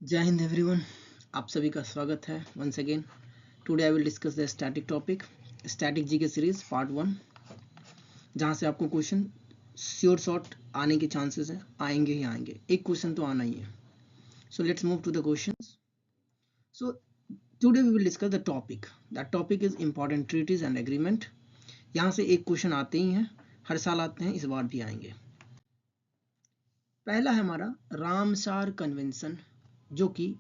जय हिंद एवरीवन, आप सभी का स्वागत है once again. Today I will discuss the static topic, static G K series part 1, जहां से आपको क्वेश्चन श्योर शॉर्ट आने के चांसेस हैं, आएंगे ही आएंगे, एक क्वेश्चन तो आना ही है। So let's move to the questions. So today we will discuss the topic, that topic is important treaties and agreement. यहाँ से एक क्वेश्चन आते ही हैं, हर साल आते हैं, इस बार भी आएंगे। पहला है हमारा रामसार कन्वेंशन, जो कि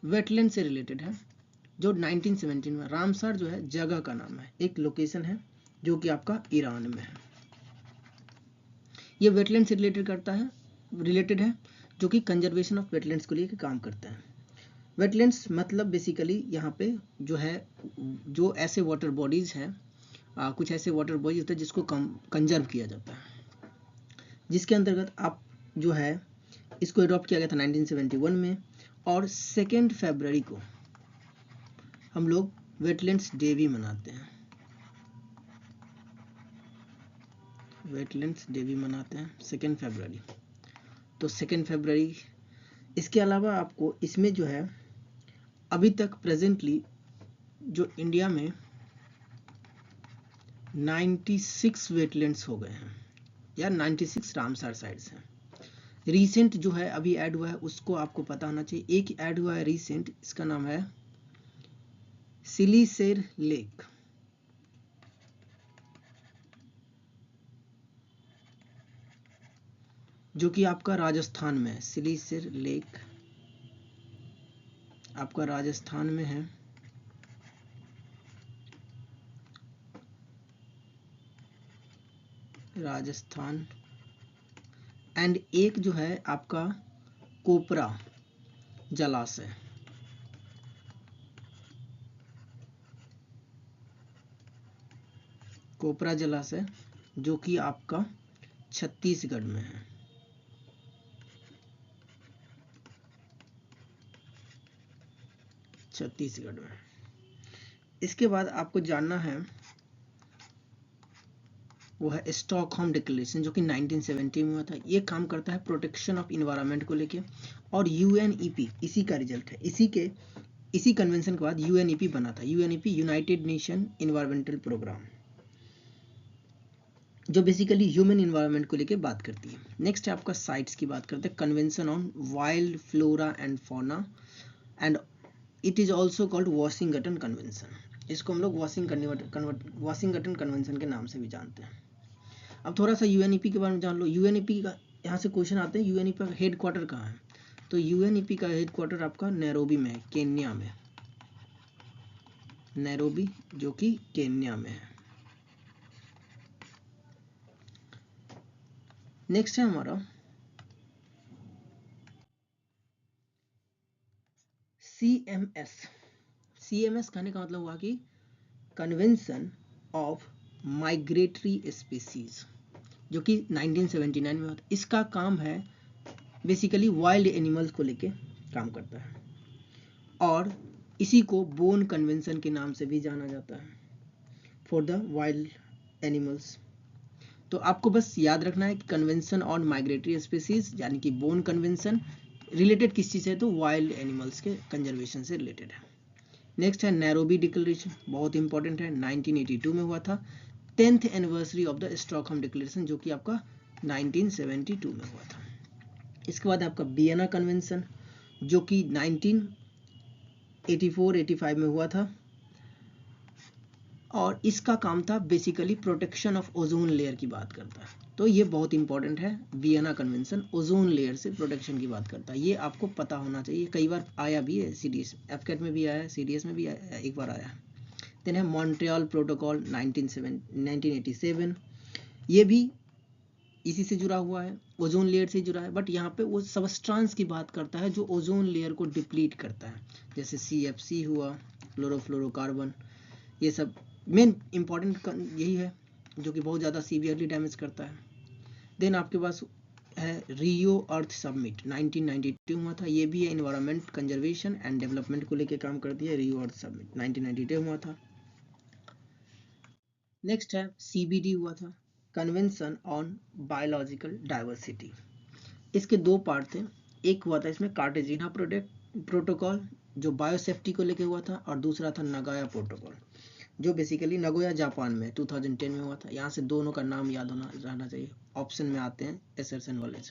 वेटलैंड से रिलेटेड है, जो 1917 में। रामसार जो है जगह का नाम है, एक लोकेशन है जो कि आपका ईरान में है। ये वेटलैंड से रिलेटेड है, जो कि कंजर्वेशन ऑफ वेटलैंड्स को लेकर काम करता है। वेटलैंड्स मतलब बेसिकली यहाँ पे जो है, जो ऐसे वाटर बॉडीज हैं, कुछ ऐसे वाटर बॉडीज होते हैं जिसको कंजर्व किया जाता है, जिसके अंतर्गत आप जो है इसको अडॉप्ट किया गया था 1971 में। और 2 फरवरी को हम लोग वेटलैंड्स डे भी मनाते हैं, वेटलैंड्स डे भी मनाते हैं 2 फरवरी। तो 2 फरवरी, इसके अलावा आपको इसमें जो है अभी तक प्रेजेंटली जो इंडिया में 96 वेटलैंड्स हो गए हैं, या 96 रामसार साइट्स हैं। रीसेंट जो है अभी ऐड हुआ है, उसको आपको पता होना चाहिए। एक ऐड हुआ है रीसेंट, इसका नाम है सिलीसेर लेक। जो कि आपका राजस्थान में है। सिलीसेर लेक आपका राजस्थान में है। राजस्थान। एंड एक जो है आपका कोपरा जलाशय, कोपरा जलाशय जो कि आपका छत्तीसगढ़ में है। छत्तीसगढ़ में। इसके बाद आपको जानना है वो है स्टॉकहोम डिक्लेरेशन, जो कि 1970 में हुआ था। ये काम करता है प्रोटेक्शन ऑफ इन्वायरमेंट को लेके, और यूएनईपी इसी का रिजल्ट है। इसी कन्वेंशन के बाद यूएनईपी बना था। UNEP United Nation environmental programme, जो बेसिकली ह्यूमन इन्वायरमेंट को लेके बात करती है। नेक्स्ट है आपका साइट्स की बात करते हैं। Convention on wild flora and fauna, and it is also called Washington convention. इसको हम लोग वॉशिंगटन कन्वेंशन के नाम से भी जानते हैं। अब थोड़ा सा यूएनईपी के बारे में जान लो। यूएनईपी का यहाँ से क्वेश्चन आते हैं, यूएनईपी का हेड क्वार्टर कहाँ है? तो यूएनईपी का हेड क्वार्टर आपका नैरोबी में है, केन्या में। नैरोबी जो कि केन्या में है। नेक्स्ट है हमारा CMS। CMS कहने का मतलब हुआ कि कन्वेंशन ऑफ माइग्रेटरी स्पीसीज, जो कि 1979 में होता है। इसका काम है बेसिकली वाइल्ड एनिमल्स को लेके काम करता है, और इसी को बोन कन्वेंशन के नाम से भी जाना जाता है, फॉर द वाइल्ड एनिमल्स। तो आपको बस याद रखना है कि कन्वेंशन ऑन माइग्रेटरी स्पीसीज यानी कि बोन कन्वेंशन रिलेटेड किस चीज़ से, तो वाइल्ड एनिमल्स के कंजर्वेशन से रिलेटेड है। नेक्स्ट है नैरोबी डिक्लेरेशन, बहुत इंपॉर्टेंट है, 1982 में हुआ था। 10th anniversary of the Stockholm declaration, जो कि आपका 1972 में हुआ था। इसके बाद आपका वियना कन्वेंशन, जो कि 1984-85 में हुआ था, और इसका काम था basically protection of ozone layer की बात करता है। तो ये बहुत इंपॉर्टेंट है, वियना कन्वेंशन ओजोन लेयर से प्रोटेक्शन की बात करता है। ये आपको पता होना चाहिए, कई बार आया भी है, सीडीएस एफकेट में भी आया है, सीडीएस में भी आया, एक बार आया है। देन है मॉन्ट्रियल प्रोटोकॉल 1987, ये भी इसी से जुड़ा हुआ है, ओजोन लेयर से जुड़ा है, बट यहाँ पे वो सबस्टांस की बात करता है जो ओजोन लेयर को डिप्लीट करता है, जैसे CFC हुआ, क्लोरोफ्लोरोकार्बन, ये सब मेन इंपॉर्टेंट यही है, जो कि बहुत ज़्यादा सीवियरली डैमेज करता है। देन आपके पास है रियो अर्थ समिट, 1992 हुआ था। ये भी है इन्वायरमेंट कंजर्वेशन एंड डेवलपमेंट को लेकर काम करती है। रियो अर्थ समिट 1992 हुआ था। नेक्स्ट है CBD हुआ था, कन्वेंशन ऑन बायोलॉजिकल डाइवर्सिटी। इसके 2 पार्ट थे। एक हुआ था इसमें कार्टेजिना प्रोटोकॉल जो बायोसेफ्टी को लेके हुआ था, और दूसरा था नगोया प्रोटोकॉल जो बेसिकली नगोया जापान में 2010 में हुआ था। यहाँ से दोनों का नाम याद होना रहना चाहिए, ऑप्शन में आते हैं एसर्सन नॉलेज।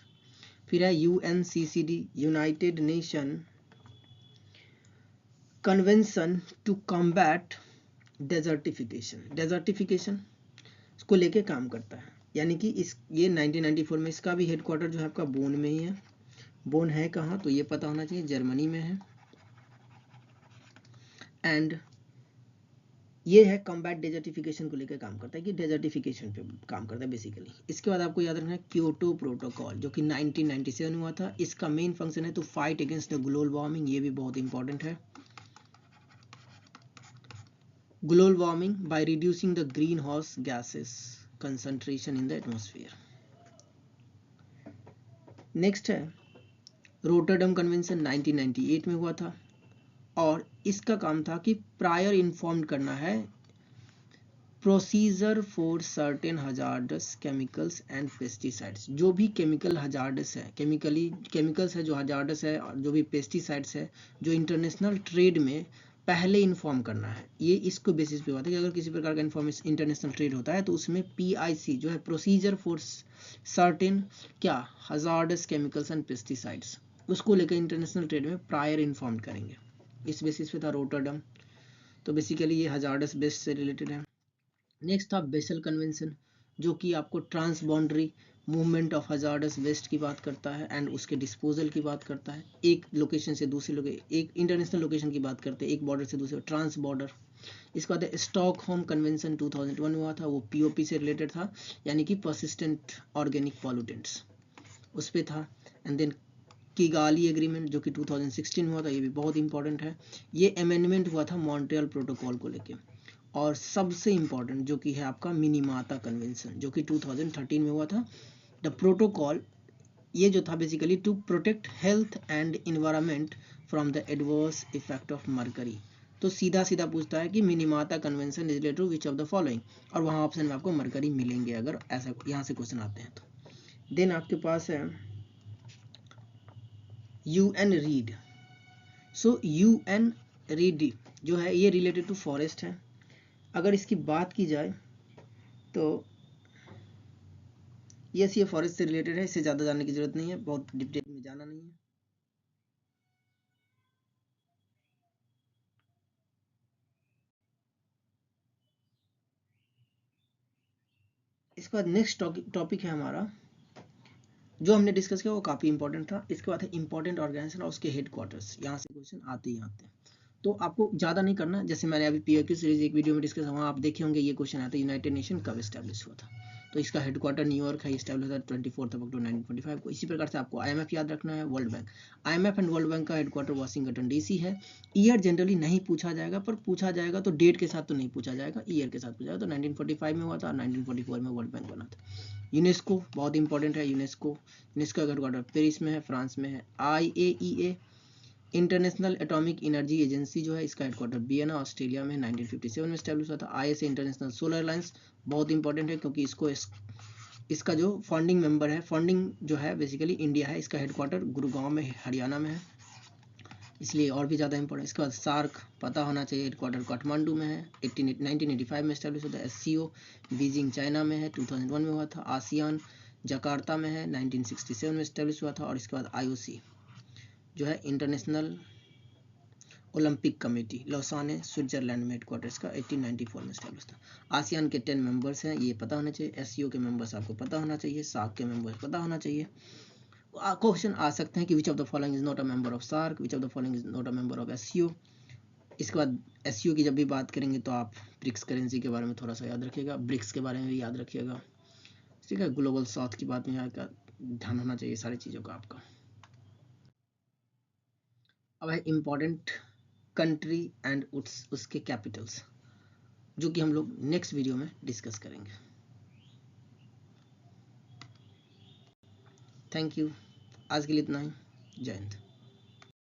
फिर है UNCCD, United Nation convention to combat desertification को लेके काम करता है। यानी कि ये 1994 में, इसका भी हेडक्वार्टर जो है आपका बोन में ही है। बोन है कहाँ, तो ये पता होना चाहिए, जर्मनी में है। एंड ये है कॉम्बैट डेजर्टिफिकेशन को लेकर काम करता है, कि डेजर्टिफिकेशन पे काम करता है बेसिकली। इसके बाद आपको याद रखना है क्योटो प्रोटोकॉल जो कि 1997 हुआ था। इसका मेन फंक्शन है to fight against the global warming, ये भी बहुत इंपॉर्टेंट है। Global warming by reducing the green house gases concentration in the atmosphere. Next है रोटरडम कन्वेंशन 1998 में हुआ था, और इसका काम था कि प्रायर इन्फॉर्म करना है procedure for certain hazardous chemicals and pesticides. जो भी केमिकल हजार्डस है, केमिकल्स है जो हजार्डस है, और जो भी पेस्टिसाइड्स है जो इंटरनेशनल ट्रेड में पहले इन्फॉर्म करना है। ये इसको बेसिस पे हुआ था कि अगर किसी प्रकार का इन्फॉर्मेशन इंटरनेशनल ट्रेड होता है तो उसमें PIC जो है प्रोसीजर फॉर सर्टेन क्या हजार्डस केमिकल्स एंड पेस्टिसाइड्स, उसको लेकर इंटरनेशनल ट्रेड में प्रायर इन्फॉर्म करेंगे। इस बेसिस पे था रोटरडम। तो बेसिकली ये हजार्डस बेस्ट से रिलेटेड है। नेक्स्ट था बेसल कन्वेंशन जो कि आपको transboundary movement of hazardous waste की बात करता है एंड उसके डिस्पोजल की बात करता है। एक लोकेशन से दूसरी लोकेशन, एक इंटरनेशनल लोकेशन की बात करते हैं, एक बॉर्डर से दूसरे, ट्रांस बॉर्डर। इसके बाद स्टॉकहोम कन्वेंशन 2001 में हुआ था, वो POP से रिलेटेड था, यानी कि परसिस्टेंट ऑर्गेनिक पॉल्यूटेंट्स, उस पर था। एंड देन किगाली एग्रीमेंट जो कि 2016 में हुआ था, ये भी बहुत इंपॉर्टेंट है। ये अमेंडमेंट हुआ था मॉन्ट्रियल प्रोटोकॉल को लेके। और सबसे इंपॉर्टेंट जो कि है आपका मिनीमाता कन्वेंशन जो कि 2013 में हुआ था। द प्रोटोकॉल ये जो था basically to protect health and environment from the adverse effect of mercury. तो सीधा सीधा पूछता है कि Minamata convention is related to which of the following, और वहाँ ऑप्शन में आपको मरकरी मिलेंगे अगर ऐसा यहाँ से क्वेश्चन आते हैं तो। देन आपके पास है UN रीड। सो UN रीड जो है ये रिलेटेड टू फॉरेस्ट है। अगर इसकी बात की जाए तो ये फॉरेस्ट से रिलेटेड है, इससे ज़्यादा जानने की जरूरत नहीं है, बहुत डिटेल में जाना नहीं है। इसके बाद नेक्स्ट टॉपिक है हमारा जो हमने डिस्कस किया वो काफ़ी इंपॉर्टेंट था। इसके बाद है इंपॉर्टेंट ऑर्गेनाइजेशन और उसके हेडक्वार्टर्स, यहाँ से क्वेश्चन आते ही आते हैं। तो आपको ज़्यादा नहीं करना, जैसे मैंने अभी POQ सीरीज एक वीडियो में डिस्कस वहाँ आप देखे होंगे, ये क्वेश्चन आता है यूनाइटेड नेशन कब स्टैब्लिश हुआ था। तो इसका हेडक्वार्टर न्यूयॉर्क है, स्टैब्लिश हुआ 24 अक्टूबर 1945 को। इसी प्रकार से आपको IMF याद रखना है, world bank. IMF and world bank का हेडक्वार्टर वाशिंगटन DC है। ईयर जनरली नहीं पूछा जाएगा, पर पूछा जाएगा तो डेट के साथ तो नहीं पूछा जाएगा, ईयर के साथ पूछा जाएगा। तो 1945 में हुआ था, 1944 में वर्ल्ड बैंक बना था। यूनेस्को बहुत इंपॉर्टेंट है। यूनेस्को का हेडक्वार्टर पेरिस में है, फ्रांस में है। IAEA international atomic energy agency जो है, इसका हेडक्वार्टर वियना ऑस्ट्रेलिया में 1957 में स्टैब्लिश हुआ था। ISA इंटरनेशनल सोलर अलायंस बहुत इंपॉर्टेंट है क्योंकि इसका जो फंडिंग मेंबर है, फंडिंग जो है बेसिकली इंडिया है। इसका हेडक्वार्टर गुरुगांव में हरियाणा में है, इसलिए और भी ज़्यादा इंपॉर्टेंट। इसके बाद सार्क पता होना चाहिए, हेडक्वार्टर काठमांडू में है, 1985 में स्टैब्लिश होता है। SCO बीजिंग चाइना में है, 2001 में हुआ था। आसियान जकार्ता में है, 1967 में स्टैब्लिश हुआ था। और इसके बाद IOC जो है international Olympic committee, Lausanne Switzerland में हेडक्वार्टर्स का 1894 में स्टैब्लिश था। आसियान के 10 मेंबर्स हैं, ये पता होना चाहिए। SCO के मेंबर्स आपको पता होना चाहिए, सार्क के मेंबर्स पता होना चाहिए। क्वेश्चन आ सकते हैं कि which of the following is not a member of SAARC, which of the following is not a member of SCO। इसके बाद SCO की जब भी बात करेंगे तो आप ब्रिक्स करेंसी के बारे में थोड़ा सा याद रखिएगा, ब्रिक्स के बारे में भी याद रखिएगा, ठीक है। ग्लोबल साउथ की बात में यहाँ का ध्यान होना चाहिए सारी चीज़ों का आपका। अब है इम्पॉर्टेंट कंट्री एंड उसके कैपिटल्स, जो कि हम लोग नेक्स्ट वीडियो में डिस्कस करेंगे। थैंक यू, आज के लिए इतना ही। जय हिंद।